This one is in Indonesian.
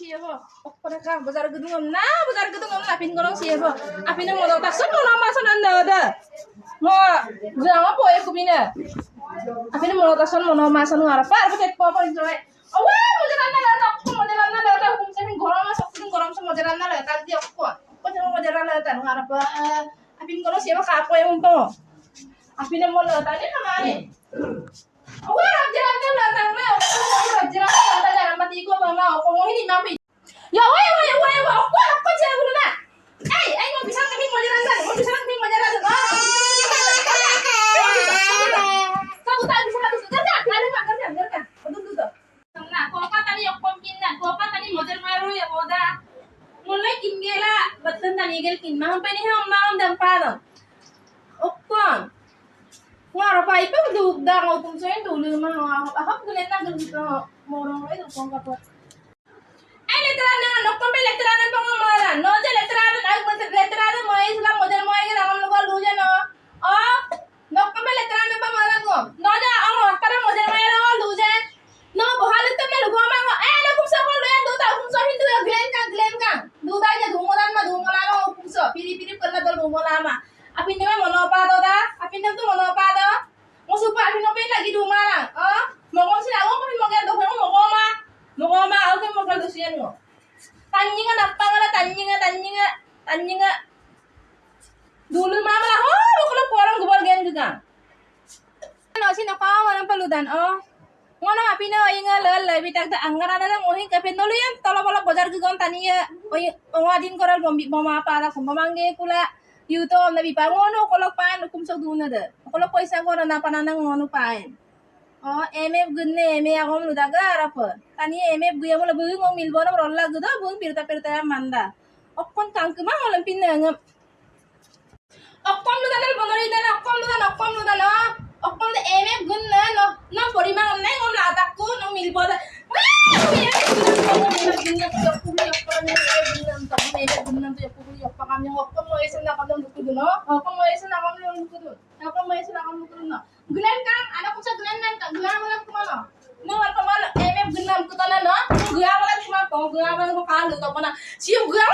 siapa? Pada kah bazar gedung na apin gorong siapa? Apin mau tahu tasuk mau nama sana ada. Mau bilang apa ya kubina? Apin mau tahu mau nama sana apa? Apa apa itu? Awak mau jalan ada hukum saya gorong masuk gorong semua jalan ada tadi aku. Kau jangan mau jalan ada ngarap apin gorong siapa kapo yang untuk? Apin mau tadi kemana? Awak jalan jalan mati ko ba ma ko mo hindi mapi. Ya wait, ako siya gulo na. Ay mo bisa kami mo jalan. Kamu tak bisa kerja. Kerja. Betul. Nah, ko ka tani yok kinna. Ko ka tani model maru ya moda. Mulai kingela batan tani gel kin ma pe ni ham dampa no. Okon. Ngara pa ipa dugda ko kung sa dulu ma ahap gulen na gulo morong ay kung ka po. Ay letraran nokon pe letraran pangamaran. No je letraran ay letraran mo ay sila model mo ay ngam lugar luja no. Oh, nokon pe letraran pangamaran ko. No ja ang akara model mo ay no luja. No bohal tum na lugo ma ay ala kum sa ko luya do ta kum sa hindu glen ka. Duda ja dumodan ma dumola ma kum sa piri pala dal dumola ma. Apin naman monopa do da. Apin naman tu monopa do. Mo supa apin naman lagi dumala. Oh, mo kon sila ko mo gel do mo Mukoma ako mo kalusian mo. Tanyinga napangala tanyinga. Dulu mama lah. Oh, kalau porang gubal gen juga. Ano sinakaw ng paludan oh. Ngono nga pino inga lal bitak ta angara na lang ohin ka penolo yan tolo bazar gugon taniya. Oy ongadin koral bombi mama para kumbamangge kula yuto na bipa ngono kolok pan kum sa duna de. Kolok ko isa ko na pananang ngono paen. Oh, MF gunne me agom ludaga arapa. Tani MF guya mola buing ngom milbona rolla guda buing pirta manda. Okkon kangkema ngolam pinnangam. Okkon ludana bonori dana okkon ludana. Okkon de MF gunne no porimang ne ngom latakku no milboda. Gulen kang anak ko sa gulen nan guya wala ko mana no wala MF gunam ko tanan no guya wala ko kalo to pana siyo guya